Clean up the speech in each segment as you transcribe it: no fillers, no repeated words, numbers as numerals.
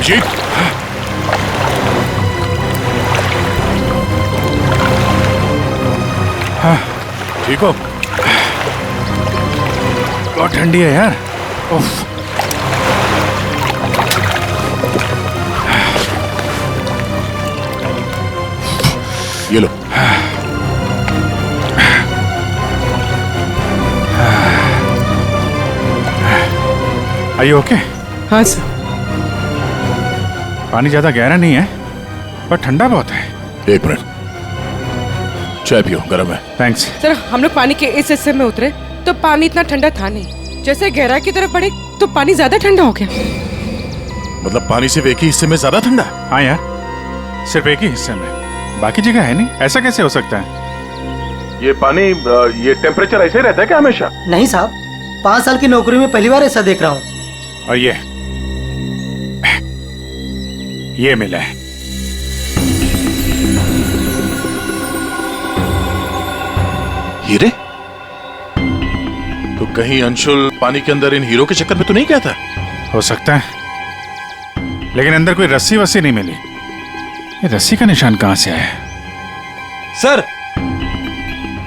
जी हाँ, ठीक हो? बहुत ठंडी है यार। उफ। ये लो। Are you okay? हाँ सर। पानी ज्यादा गहरा नहीं है पर ठंडा बहुत है। एक मिनट, चाय पियो, गर्म है। थैंक्स। सर हम लोग पानी के इस हिस्से में उतरे तो पानी इतना ठंडा था नहीं, जैसे गहराई की तरफ बढ़े तो पानी ज्यादा ठंडा हो गया। मतलब पानी सिर्फ एक ही हिस्से में ज्यादा ठंडा? हाँ यार, सिर्फ एक ही हिस्से में, बाकी जगह है नहीं। ऐसा कैसे हो सकता है? ये पानी, ये टेम्परेचर ऐसे ही रहता है क्या हमेशा? नहीं साहब, 5 साल की नौकरी में पहली बार ऐसा देख रहा हूँ। और ये मिला है। हीरे? तो कहीं अंशुल पानी के अंदर इन हीरो के चक्कर में तो नहीं गया था? हो सकता है, लेकिन अंदर कोई रस्सी वस्सी नहीं मिली। ये रस्सी का निशान कहां से आया? सर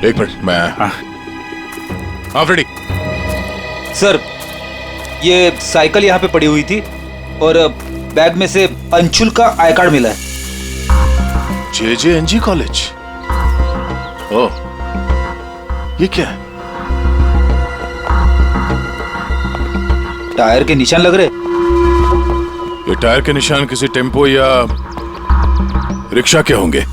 एक मिनट, मैं हाँ फ्रेडी। सर, ये साइकिल यहाँ पे पड़ी हुई थी और बैग में से अंशुल का आई कार्ड मिला है। JJNG college? ओह, ये क्या है? टायर के निशान लग रहे। ये टायर के निशान किसी टेम्पो या रिक्शा के होंगे।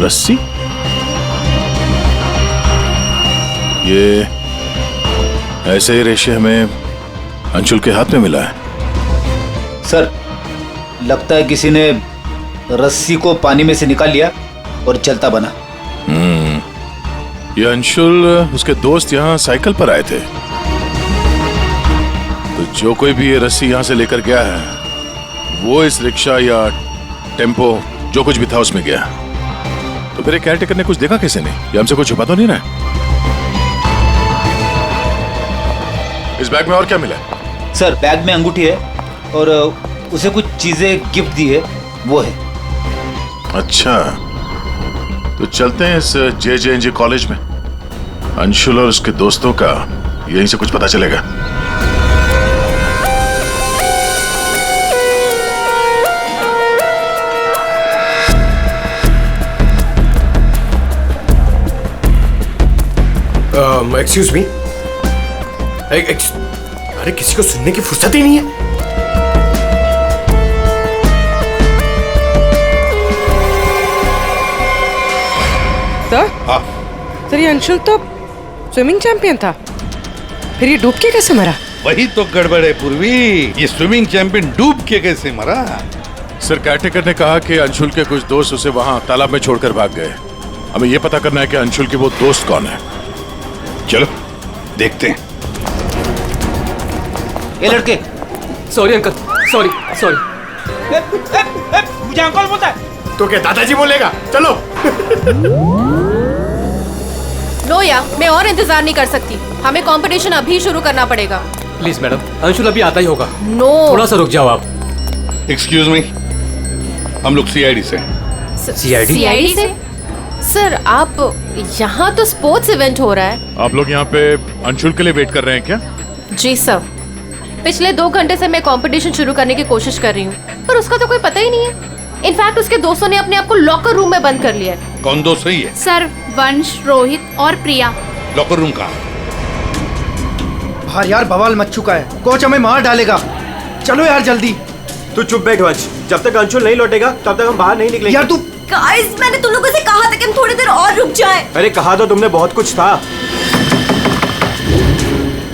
रस्सी? ये ऐसे ही रेशे हमें अंशुल के हाथ में मिला है। सर, लगता है किसी ने रस्सी को पानी में से निकाल लिया और चलता बना। ये अंशुल, उसके दोस्त यहाँ साइकिल पर आए थे, तो जो कोई भी ये रस्सी यहाँ से लेकर गया है वो इस रिक्शा या टेम्पो जो कुछ भी था उसमें गया। तो फिर केयरटेकर ने कुछ देखा कैसे नहीं? ये हमसे कुछ छुपा तो नहीं रहा? इस बैग में और क्या मिला? सर, बैग में अंगूठी है और उसे कुछ चीजें गिफ्ट दी है, वो है। अच्छा, तो चलते हैं इस JJNG कॉलेज में। अंशुल और उसके दोस्तों का यहीं से कुछ पता चलेगा। Excuse me. अरे किसी को सुनने की फुर्सत ही नहीं है। सर? हाँ। सर, ये अंशुल तो स्विमिंग चैंपियन था, फिर ये डूब के कैसे मरा? वही तो गड़बड़ है पूर्वी, ये स्विमिंग चैंपियन डूब के कैसे मरा? सर, केयरटेकर ने कहा कि अंशुल के कुछ दोस्त उसे वहां तालाब में छोड़कर भाग गए। हमें यह पता करना है कि अंशुल के वो दोस्त कौन है। चलो देखते हैं। ये लड़के। Sorry uncle, sorry. मुझे अंकल बोलता है तो क्या दादाजी बोलेगा? चलो। लोया, मैं और इंतजार नहीं कर सकती, हमें कंपटीशन अभी शुरू करना पड़ेगा। प्लीज मैडम, अंशुल अभी आता ही होगा। नो, थोड़ा सा रुक जाओ आप। एक्सक्यूज मी, हम लोग CID से। CID से? सर, आप यहाँ तो स्पोर्ट्स इवेंट हो रहा है। आप लोग यहाँ पे अंशुल के लिए वेट कर रहे हैं क्या? जी सर, पिछले 2 घंटे से मैं कंपटीशन शुरू करने की कोशिश कर रही हूँ, पर उसका तो कोई पता ही नहीं है। इनफैक्ट उसके दोस्तों ने अपने आप को लॉकर रूम में बंद कर लिया है। कौन दोस्त सही है? सर, वंश, रोहित और प्रिया। लॉकर रूम कहाँ? बाहर यार बवाल मच चुका है, कोच हमें मार डालेगा। चलो यार जल्दी। तू चुप बैठ वंश, जब तक अंशुल नहीं लौटेगा तब तक हम बाहर नहीं निकलेंगे। यार तू। गाइस, मैंने तुम लोगों से कहा था कि हम थोड़ी देर और रुक जाएं। अरे कहा तो तुमने बहुत कुछ था।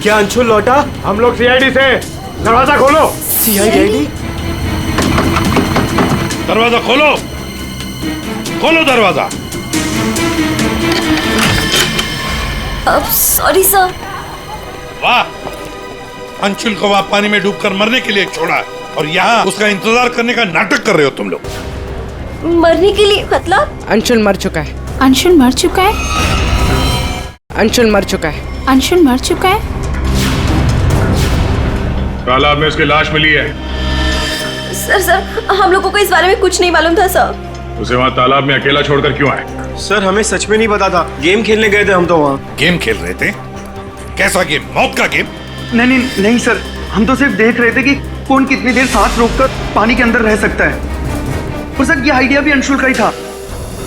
क्या अंशुल लौटा? हम लोग CID से। दरवाजा खोलो। CID? दरवाजा खोलो, खोलो दरवाजा। Sorry sir. वाह, अंशुल को वहां पानी में डूबकर मरने के लिए छोड़ा और यहाँ उसका इंतजार करने का नाटक कर रहे हो तुम लोग। मरने के लिए मतलब? अंशुल मर चुका है। अंशुल मर चुका है? अंशुल मर चुका है। अंशुल मर चुका है? तालाब में उसकी लाश मिली है। सर हम लोगों को इस बारे में कुछ नहीं मालूम था सर। उसे वहाँ तालाब में अकेला छोड़कर क्यों आए? सर हमें सच में नहीं पता था, गेम खेलने गए थे हम तो वहाँ। गेम खेल रहे थे? कैसा गेम? मौत का गेम? नहीं सर, हम तो सिर्फ देख रहे थे कि कौन कितनी देर सांस रोककर पानी के अंदर रह सकता है। और सर ये आइडिया भी अंशुल का ही था।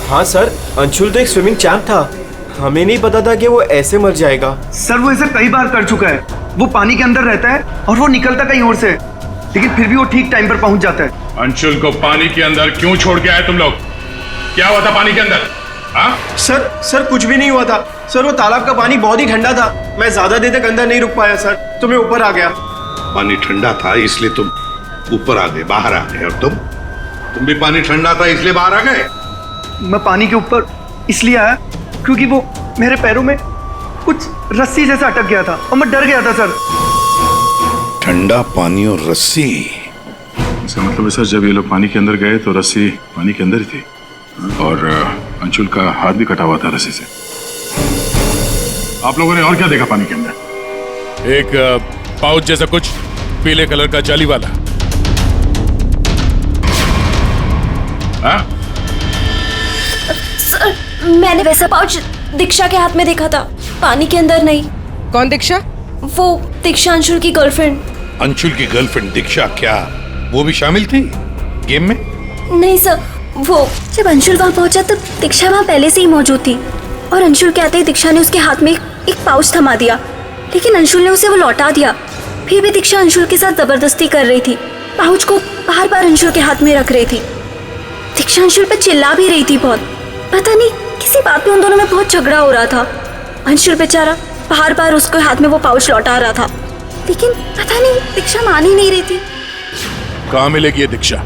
हाँ सर, अंशुल तो एक स्विमिंग चैंप था, हमें नहीं पता था कि वो ऐसे मर जाएगा। सर वो ऐसा कई बार कर चुका है। वो पानी के अंदर रहता है और वो निकलता कहीं और से, लेकिन फिर भी वो ठीक टाइम पर पहुंच जाता है। अंशुल को पानी के अंदर क्यों छोड़ के आए तुम लोग? क्या हुआ था पानी के अंदर? हाँ? सर कुछ भी नहीं हुआ था सर, वो तालाब का पानी बहुत ही ठंडा था, मैं ज्यादा देर तक अंदर नहीं रुक पाया सर, तो मैं ऊपर आ गया। पानी ठंडा था इसलिए तुम ऊपर आ गए, बाहर आ गए। और तुम भी पानी ठंडा था इसलिए बाहर आ गए? मैं पानी के ऊपर इसलिए आया क्योंकि वो मेरे पैरों में कुछ रस्सी जैसा अटक गया था और मैं डर गया था सर। ठंडा पानी और रस्सी? इसका मतलब है सर, जब ये लोग पानी के अंदर गए तो रस्सी पानी के अंदर ही थी और अंशुल का हाथ भी कटा हुआ था रस्सी से। आप लोगों ने और क्या देखा पानी के अंदर? एक पाउच जैसा कुछ पीले कलर का जाली वाला। हाँ? सर मैंने वैसा पाउच दीक्षा के हाथ में देखा था, पानी के अंदर नहीं। कौन दीक्षा? वो दीक्षा अंशुल की गर्लफ्रेंड। अंशुल की गर्लफ्रेंड दीक्षा? क्या वो भी शामिल थी गेम में? नहीं सर, वो जब अंशुल वहाँ पहुंचा तो दीक्षा वहाँ पहले से ही मौजूद थी और अंशुल के आते ही दीक्षा ने उसके हाथ में एक पाउच थमा दिया, लेकिन अंशुल ने उसे वो लौटा दिया। फिर भी दीक्षा अंशुल के साथ जबरदस्ती कर रही थी, पाउच को बार बार अंशुल के हाथ में रख रही थी। दीक्षा अंशुल पर चिल्ला भी रही थी बहुत, पता नहीं किसी बात पे उन दोनों में बहुत झगड़ा हो रहा था। अंशुल बेचारा बार बार उसके हाथ में वो पाउच लौटा रहा था, लेकिन पता नहीं दीक्षा मान ही नहीं रही थी। कहाँ मिलेगी ये दीक्षा?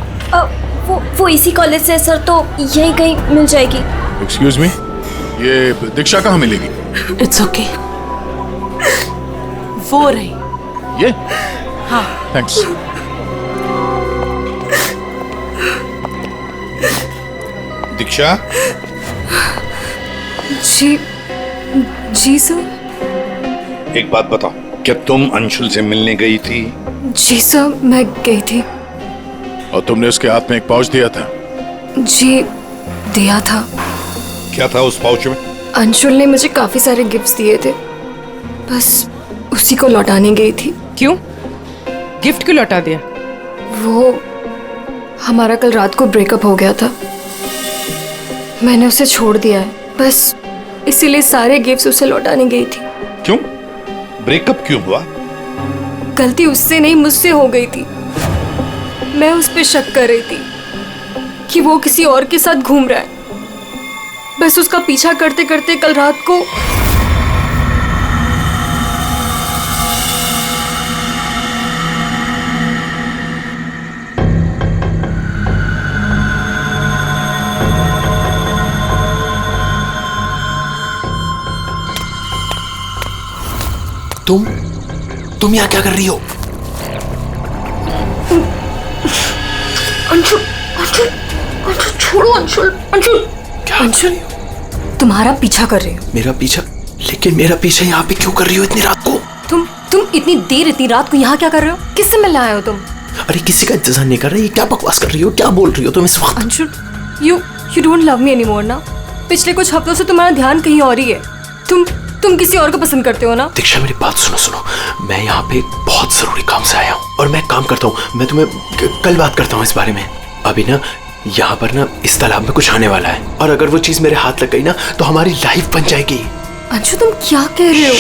वो इसी कॉलेज से सर, तो यहीं कहीं मिल जाएगी। एक्सक्यूज मी, ये दीक्षा कहाँ मिलेगी? इट्स ओके, वो रही। ये? हाँ थैंक्स। दीक्षा? जी सर। एक बात बताओ, क्या तुम अंशुल से मिलने गई थी? जी सर, मैं गई थी। और तुमने उसके हाथ में एक पाउच दिया था? जी दिया था। क्या था उस पाउच में? अंशुल ने मुझे काफी सारे गिफ्ट्स दिए थे, बस उसी को लौटाने गई थी। क्यों? गिफ्ट क्यों लौटा दिया? वो हमारा कल रात को ब्रेकअप हो गया था, मैंने उसे छोड़ दिया है, बस इसीलिए सारे गिफ्ट्स उसे लौटाने गई थी। क्यों? ब्रेकअप क्यों हुआ? गलती उससे नहीं मुझसे हो गई थी। मैं उस पे शक कर रही थी कि वो किसी और के साथ घूम रहा है, बस उसका पीछा करते करते कल रात को तुम यहाँ क्या कर रही हो? अंशुल, अंशुल, अंशुल छोड़ो अंशुल, अंशुल, अंशुल, तुम्हारा पीछा कर रही हो। मेरा पीछा? लेकिन मेरा पीछा यहाँ पे क्यों कर रही हो इतनी रात को? तुम इतनी देर इतनी रात को यहाँ क्या कर रहे हो? किससे मिलने आए हो तुम? अरे किसी का इंतजार नहीं कर रही, क्या बकवास कर रही हो, क्या बोल रही हो तुम इस वक्त? Anshul, you don't love me anymore ना? पिछले कुछ हफ्तों से तुम्हारा ध्यान कहीं और ही है। तुम किसी और को पसंद करते हो ना? दीक्षा मेरी बात सुनो, मैं यहाँ पे बहुत जरूरी काम से आया हूँ और मैं काम करता हूँ, मैं तुम्हें कल बात करता हूँ इस बारे में। अभी ना यहाँ पर ना इस तालाब में कुछ आने वाला है और अगर वो चीज मेरे हाथ लग गई ना तो हमारी लाइफ बन जाएगी। अंशु तुम क्या कह रहे हो?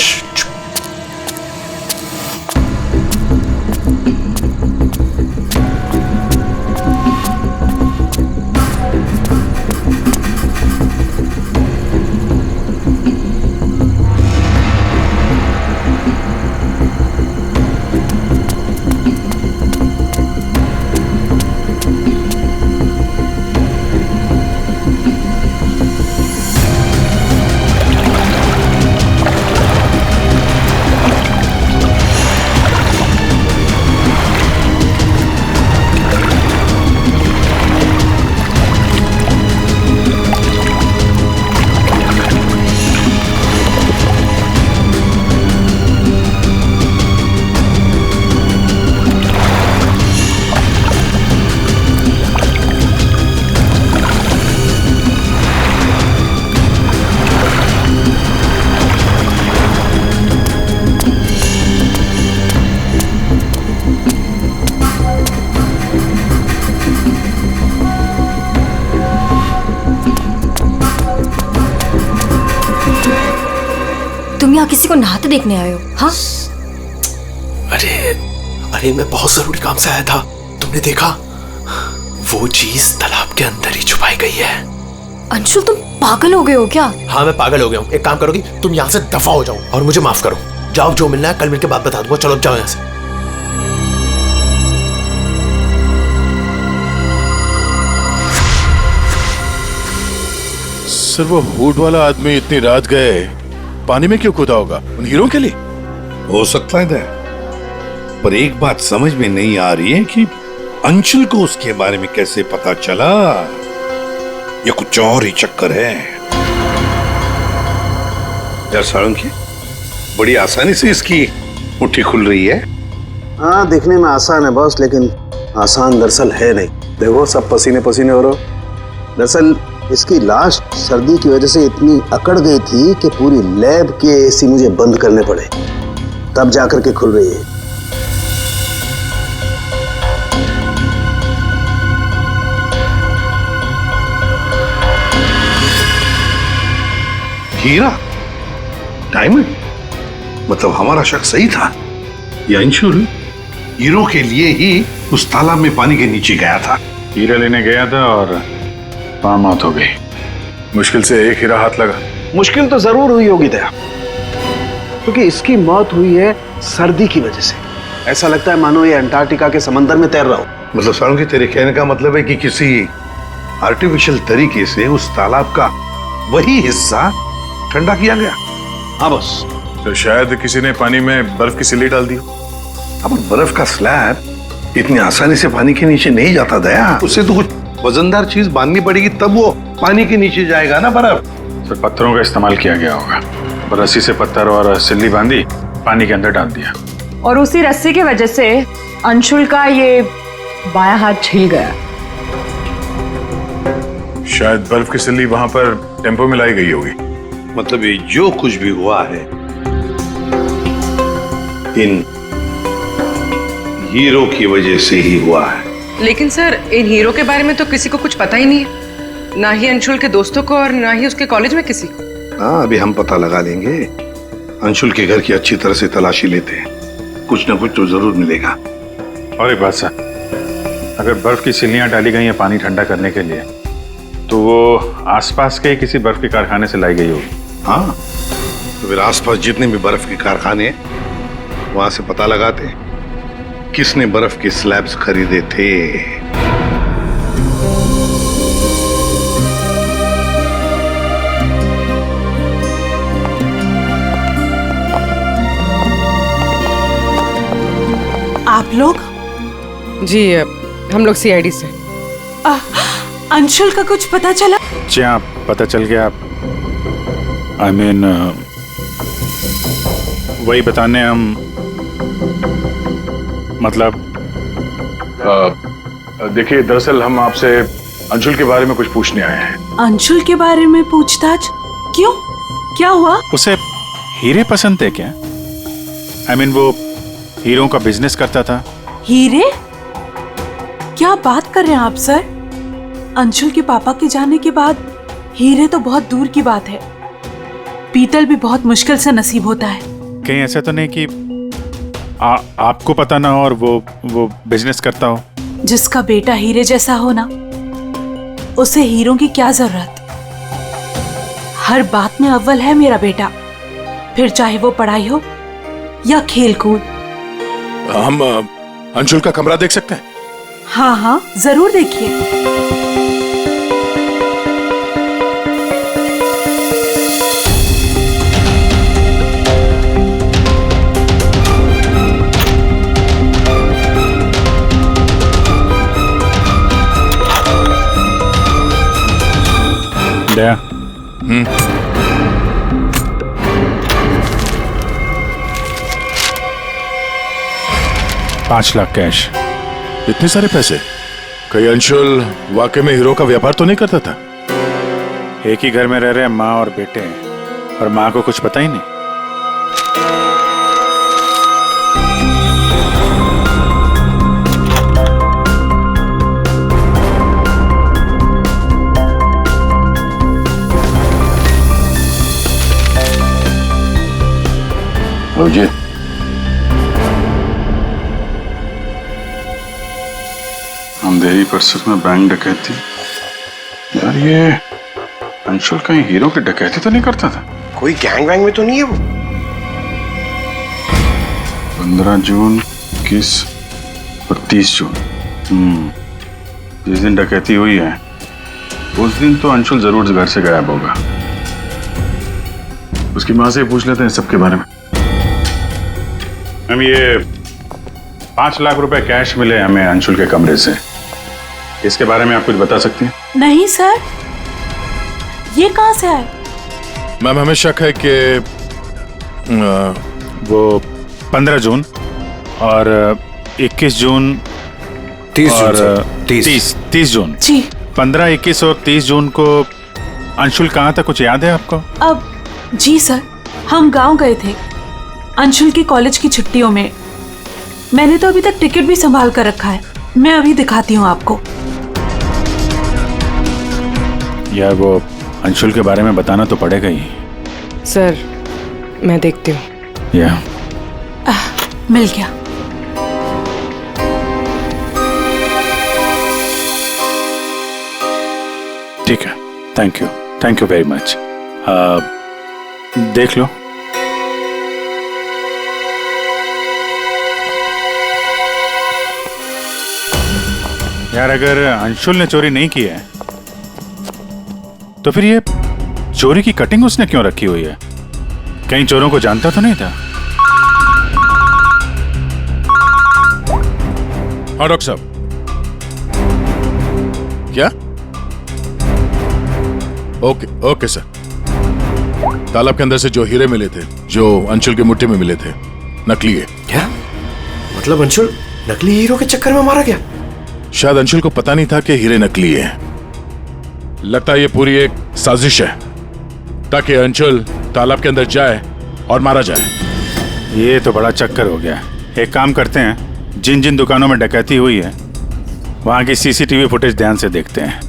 यहाँ किसी को नहाते देखने आए हो? हाँ, अरे अरे मैं बहुत जरूरी काम से आया था। तुमने देखा? वो चीज तालाब के अंदर ही छुपाई गई है। अंशुल तुम पागल हो गए हो क्या? हाँ मैं पागल हो गया हूँ। एक काम करोगी, तुम यहाँ से दफा हो जाओ और मुझे माफ करो। जाओ, जो मिलना है कल मिलके बात बता दूंगा। चलो जाओ यहाँ से। सर वो हुड वाला आदमी इतनी रात गए पानी में क्यों कूदा होगा? उन हीरो के लिए हो सकता है, पर एक बात समझ में नहीं आ रही है कि अंशुल को उसके बारे में कैसे पता चला, या कुछ और ही चक्कर है। यार साळुंखे, बड़ी आसानी से इसकी मुट्ठी खुल रही है। हाँ, दिखने में आसान है बॉस, लेकिन आसान दरअसल है नहीं। देखो सब पसीने पसीने हो रहे हो। दरअसल इसकी लाश सर्दी की वजह से इतनी अकड़ गई थी कि पूरी लैब के एसी मुझे बंद करने पड़े, तब जाकर के खुल रही है। हीरा, डायमंड, मतलब हमारा शक सही था। ये अंशुल हीरो के लिए ही उस तालाब में पानी के नीचे गया था। हीरा लेने गया था और वहां मौत हो गई। मुश्किल से एक हीरा हाथ लगा। मुश्किल तो जरूर हुई होगी दया, क्योंकि इसकी मौत हुई है सर्दी की वजह से। ऐसा लगता है मानो ये अंटार्कटिका के समंदर में तैर रहा हो। मतलब साळुंखे, तेरे कहने का मतलब है कि किसी आर्टिफिशियल तरीके से उस तालाब का वही हिस्सा ठंडा किया गया। हाँ बस, तो शायद किसी ने पानी में बर्फ की सिल्ली डाल दी। अब बर्फ का स्लैब इतनी आसानी से पानी के नीचे नहीं जाता दया। उससे तो कुछ वजनदार चीज बांधनी पड़ेगी, तब वो पानी के नीचे जाएगा ना बर्फ। तो पत्थरों का इस्तेमाल किया गया होगा। रस्सी से पत्थर और सिल्ली बांधी, पानी के अंदर डाल दिया, और उसी रस्सी की वजह से अंशुल का ये बायां हाथ छिल गया। शायद बर्फ की सिल्ली वहां पर टेम्पो में लाई गई होगी। मतलब ये जो कुछ भी हुआ है इन हीरो की वजह से ही हुआ है। लेकिन सर इन हीरो के बारे में तो किसी को कुछ पता ही नहीं है, ना ही अंशुल के दोस्तों को और ना ही उसके कॉलेज में किसी को। हाँ, अभी हम पता लगा लेंगे। अंशुल के घर की अच्छी तरह से तलाशी लेते हैं, कुछ ना कुछ तो जरूर मिलेगा। और एक बात सर, अगर बर्फ की सिल्लियां डाली गई हैं पानी ठंडा करने के लिए, तो वो आसपास के किसी बर्फ के कारखाने से लाई गई होगी। हाँ, तो फिर आसपास जितने भी बर्फ के कारखाने हैं वहां से पता लगाते किसने बर्फ के स्लैब्स खरीदे थे। आप लोग? जी हम लोग सीआईडी से। अंशुल का कुछ पता चला? जी हाँ, पता चल गया। I mean, वही बताने हम, मतलब देखिए, दरअसल हम आपसे अंशुल के बारे में कुछ पूछने आए हैं। अंशुल के बारे में पूछताछ? क्यों, क्या हुआ? उसे हीरे पसंद थे क्या? I mean, वो हीरों का बिजनेस करता था। हीरे? क्या बात कर रहे हैं आप सर? अंशुल के पापा के जाने के बाद हीरे तो बहुत दूर की बात है। पीतल भी बहुत मुश्किल से नसीब होता है। कहीं ऐसा तो नहीं कि आपको पता ना हो और वो बिजनेस करता हो? जिसका बेटा हीरे जैसा हो ना, उसे हीरों की क्या जरूरत। हर बात में अव्वल है मेरा बेटा, फिर चाहे वो पढ़ाई हो या खेल कूद। हम अंशुल का कमरा देख सकते हैं? हाँ हाँ, जरूर देखिए। दया, 5 लाख कैश। इतने सारे पैसे? कहीं अंशुल वाकई में हीरो का व्यापार तो नहीं करता था? एक ही घर में रह रहे माँ और बेटे, और माँ को कुछ पता ही नहीं। हेलो जी। अंधेरी परिसर में बैंक डकैती। यार ये अंशुल कहीं हीरो की डकैती तो नहीं करता था? कोई गैंग वैंग में तो नहीं है वो? 15 जून 21 और 30 जून। जिस दिन डकैती हुई है उस दिन तो अंशुल जरूर घर से गायब होगा। उसकी माँ से पूछ लेते हैं सबके बारे में। मैम ये 5 लाख रुपए कैश मिले हमें अंशुल के कमरे से, इसके बारे में आप कुछ बता सकती हैं? नहीं सर, ये कहाँ से आए? मैम हमें शक है कि वो 15 जून और 21 जून 30 जून जी। 15, 21 और 30 जून को अंशुल कहाँ था, कुछ याद है आपको? अब जी सर, हम गांव गए थे अंशुल की कॉलेज की छुट्टियों में। मैंने तो अभी तक टिकट भी संभाल कर रखा है, मैं अभी दिखाती हूँ आपको। यार वो अंशुल के बारे में बताना तो पड़ेगा ही। सर मैं देखती हूँ। या मिल गया। ठीक है, थैंक यू वेरी मच। देख लो। यार अगर अंशुल ने चोरी नहीं की है तो फिर ये चोरी की कटिंग उसने क्यों रखी हुई है? कहीं चोरों को जानता तो नहीं था? हाँ डॉक्टर साहब। क्या? Okay sir. तालाब के अंदर से जो हीरे मिले थे, जो अंशुल के मुट्ठी में मिले थे, नकली है। क्या मतलब? अंशुल नकली हीरो के चक्कर में मारा गया? शायद अंशुल को पता नहीं था कि हीरे नकली है। लगता है ये पूरी एक साजिश है ताकि अंशुल तालाब के अंदर जाए और मारा जाए। ये तो बड़ा चक्कर हो गया। एक काम करते हैं, जिन जिन दुकानों में डकैती हुई है वहां की सीसीटीवी फुटेज ध्यान से देखते हैं,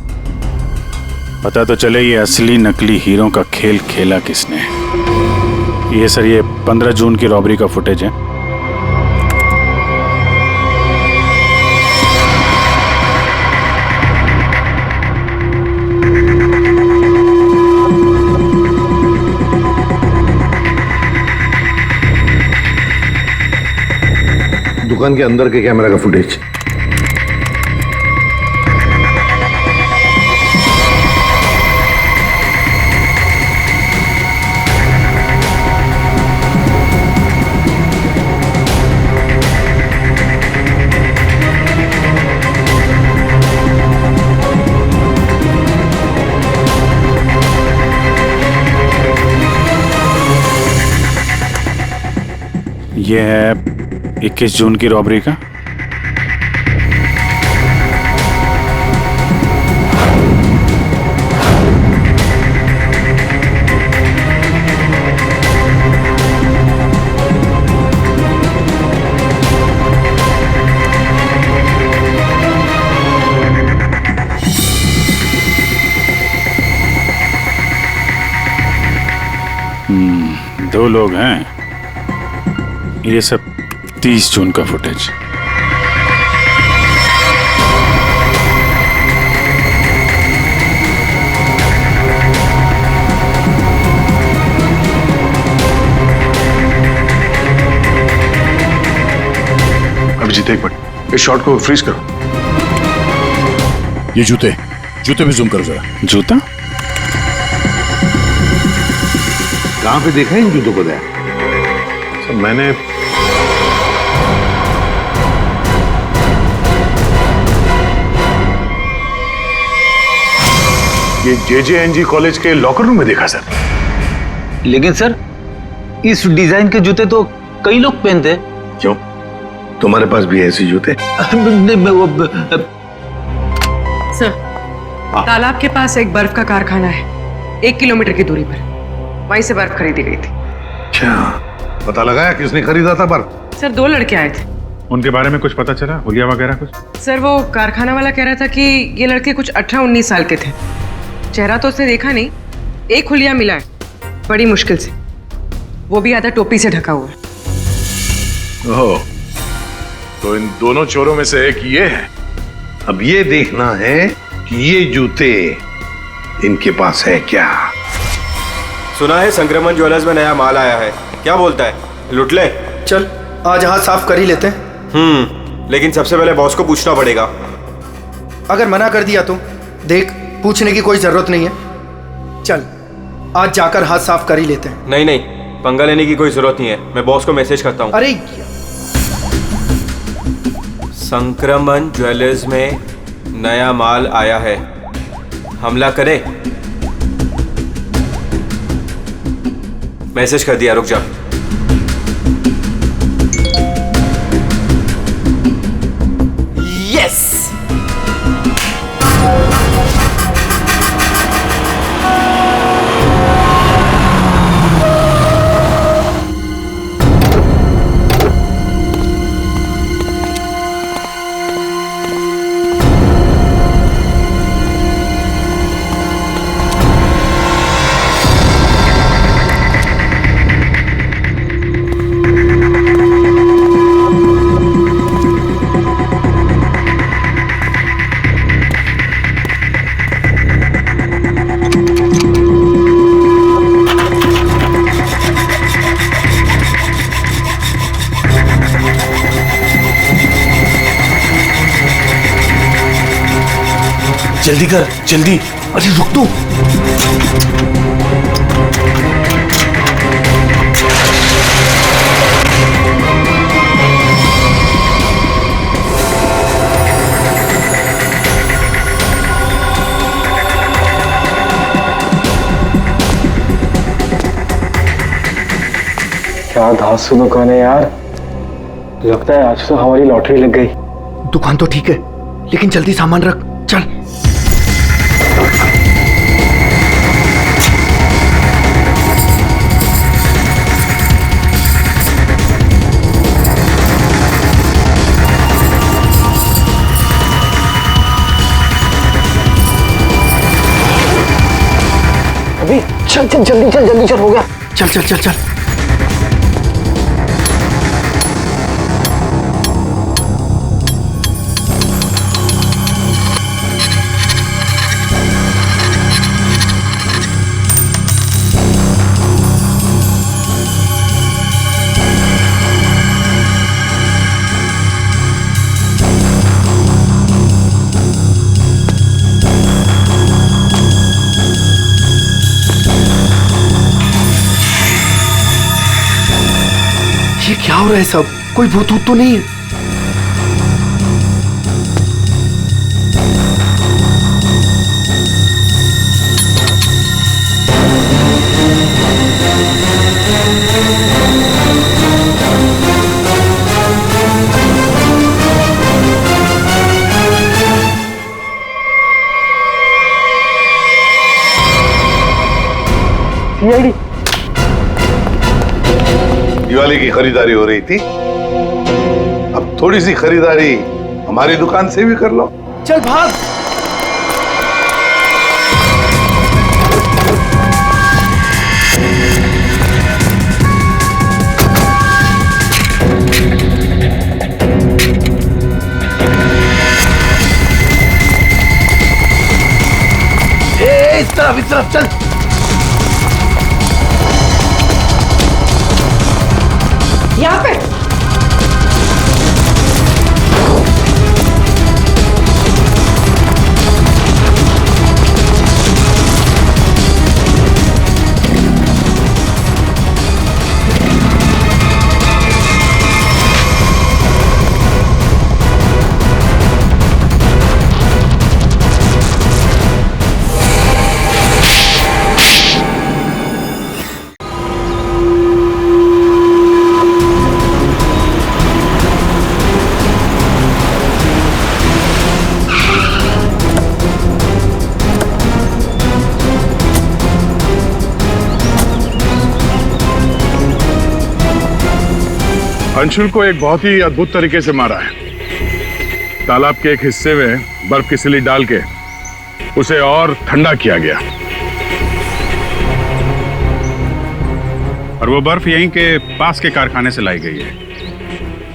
पता तो चले ये असली नकली हीरो का खेल खेला किसने। ये सर, ये 15 जून की रॉबरी का फुटेज है। दुकान के अंदर के कैमरा का फुटेज। ये है 21 जून की रॉबरी का। दो लोग हैं। ये सब 30 जून का फुटेज। अभिजीत एक मिनट, इस शॉट को फ्रीज करो। ये जूते भी जूम करो जरा। जूता कहां पे देखा है इन जूतों को? दया सर मैंने ये JJNG कॉलेज के लॉकर रूम में देखा सर। लेकिन सर इस डिजाइन के जूते तो कई लोग पहनते हैं। क्यों, तुम्हारे पास भी ऐसे जूते? सर तालाब के पास एक बर्फ का कारखाना है, 1 किलोमीटर की दूरी पर। वहीं से बर्फ खरीदी गई थी। अच्छा, पता लगाया किसने खरीदा था बर्फ? सर 2 लड़के आए थे। उनके बारे में कुछ पता चला, हुलिया वगैरह कुछ? सर वो कारखाना वाला कह रहा था कि ये लड़के कुछ 18-19 साल के थे। चेहरा तो उसने देखा नहीं, एक हुलिया मिला है बड़ी मुश्किल से, वो भी आधा टोपी से ढका हुआ है। ओह, तो इन दोनों चोरों में से एक ये है। अब ये देखना है कि ये जूते इनके पास है क्या। सुना है संक्रमण ज्वेलर्स में नया माल आया है, क्या बोलता है, लुट ले? चल आज हाथ साफ कर ही लेते हैं। लेकिन सबसे पहले बॉस को पूछना पड़ेगा। अगर मना कर दिया तो देख, पूछने की कोई जरूरत नहीं है। चल आज जाकर हाथ साफ कर ही लेते हैं। नहीं नहीं, पंगा लेने की कोई जरूरत नहीं है, मैं बॉस को मैसेज करता हूँ। अरे संक्रमण ज्वेलर्स में नया माल आया है, हमला करे। मैसेज कर दिया, रुक जा। यस। जल्दी कर, जल्दी। अरे रुक तू। क्या धांसू दुकान है यार, लगता है आज तो हमारी लॉटरी लग गई। दुकान तो ठीक है, लेकिन जल्दी सामान रख, चल। अभी चल चल जल्दी चल, जल्दी चल, हो गया। चल चल चल चल। ये क्या हो रहा है सब? कोई भूत तो नहीं है? सीआईडी। दिवाली की खरीदारी हो रही थी, अब थोड़ी सी खरीदारी हमारी दुकान से भी कर लो। चल भाग। इस तरफ चल। यहाँ पे अंशुल को एक बहुत ही अद्भुत तरीके से मारा है। तालाब के एक हिस्से में बर्फ की सिली डाल के उसे और ठंडा किया गया, और वो बर्फ यहीं के पास के कारखाने से लाई गई है।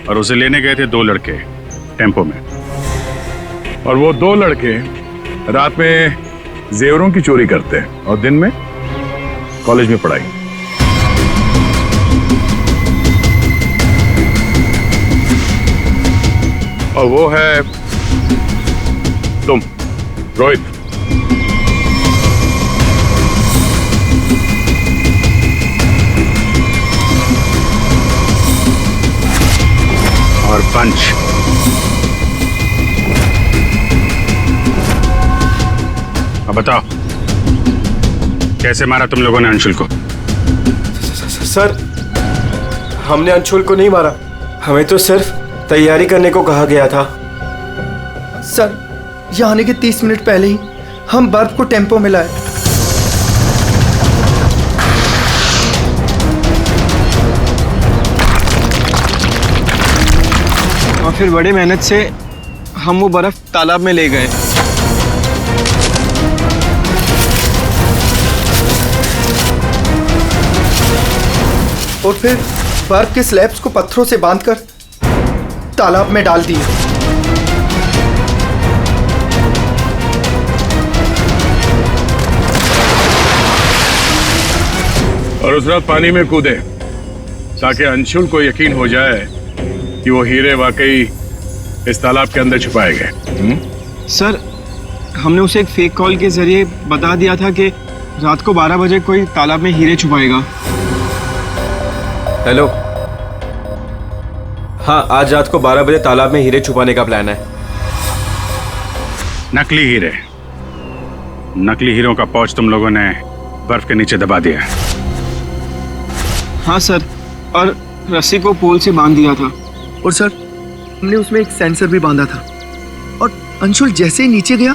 और उसे लेने गए थे 2 लड़के टेम्पो में। और वो 2 लड़के रात में जेवरों की चोरी करते हैं और दिन में कॉलेज में पढ़ाई। और वो है तुम, रोहित। और पंच। अब बताओ, कैसे मारा तुम लोगों ने अंशुल को? सर, हमने अंशुल को नहीं मारा, हमें तो सिर्फ तैयारी करने को कहा गया था। सर, यहाँ आने के 30 मिनट पहले ही हम बर्फ को टेम्पो में लाए। और फिर बड़ी मेहनत से हम वो बर्फ तालाब में ले गए। और फिर बर्फ के स्लैब्स को पत्थरों से बांधकर तालाब में डाल दिए। और उस रात पानी में कूदे ताकि अंशुल को यकीन हो जाए कि वो हीरे वाकई इस तालाब के अंदर छुपाए गए। सर, हमने उसे एक फेक कॉल के जरिए बता दिया था कि रात को 12 बजे कोई तालाब में हीरे छुपाएगा। हेलो, हाँ, आज रात को 12 बजे तालाब में हीरे छुपाने का प्लान है। नकली हीरे, नकली हीरों का पाउच तुम लोगों ने बर्फ के नीचे दबा दिया। हाँ सर, और रस्सी को पोल से बांध दिया था। और सर, हमने उसमें एक सेंसर भी बांधा था। और अंशुल जैसे ही नीचे गया,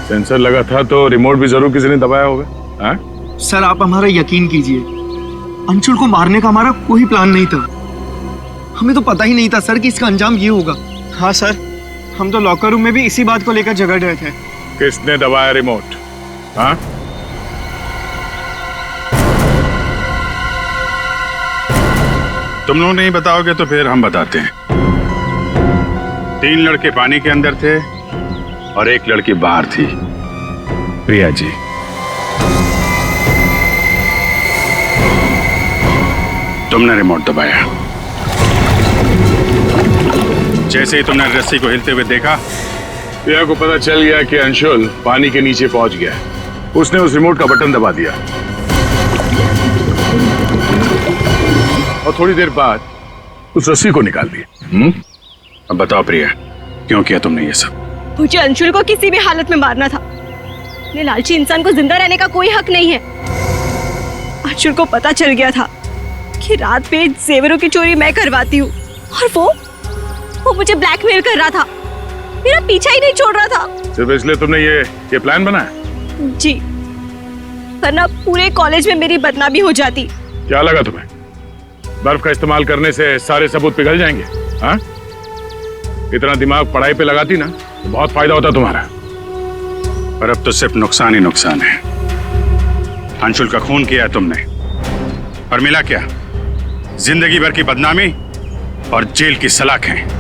सेंसर लगा था तो रिमोट भी जरूर किसी ने दबाया होगा। हाँ? सर, आप हमारा यकीन कीजिए, अंशुल को मारने का हमारा कोई प्लान नहीं था। हमें तो पता ही नहीं था सर कि इसका अंजाम ये होगा। हाँ सर, हम तो लॉकर रूम में भी इसी बात को लेकर झगड़ रहे थे। किसने दबाया रिमोट? हाँ? तुम लोग नहीं बताओगे तो फिर हम बताते हैं। 3 लड़के पानी के अंदर थे और 1 लड़की बाहर थी, प्रिया जी। तुमने रिमोट दबाया। जैसे ही तुमने रस्सी को हिलते हुए देखा, प्रिया को पता चल गया कि अंशुल पानी के नीचे पहुंच गया। उसने उस रिमोट का बटन दबा दिया और थोड़ी देर बाद उस रस्सी को निकाल दिया। अब बताओ प्रिया, क्यों किया तुमने ये सब? मुझे अंशुल को किसी भी हालत में मारना था। अपने लालची इंसान को जिंदा रहने का कोई हक नहीं है। अंशुल को पता चल गया था कि रात में जेवरों की चोरी मैं करवाती हूँ और वो मुझे ब्लैकमेल कर रहा था, मेरा पीछा ही नहीं छोड़ रहा था। सिर्फ इसलिए तुमने ये प्लान बनाया? जी, वरना पूरे कॉलेज में मेरी बदनामी हो जाती। क्या लगा तुम्हें बर्फ का इस्तेमाल करने से सारे सबूत पिघल जाएंगे? हाँ? इतना दिमाग पढ़ाई पे लगाती ना तो बहुत फायदा होता तुम्हारा। पर अब तो सिर्फ नुकसान ही नुकसान है। अंशुल का खून किया तुमने और मिला क्या? जिंदगी भर की बदनामी और जेल की सलाखें।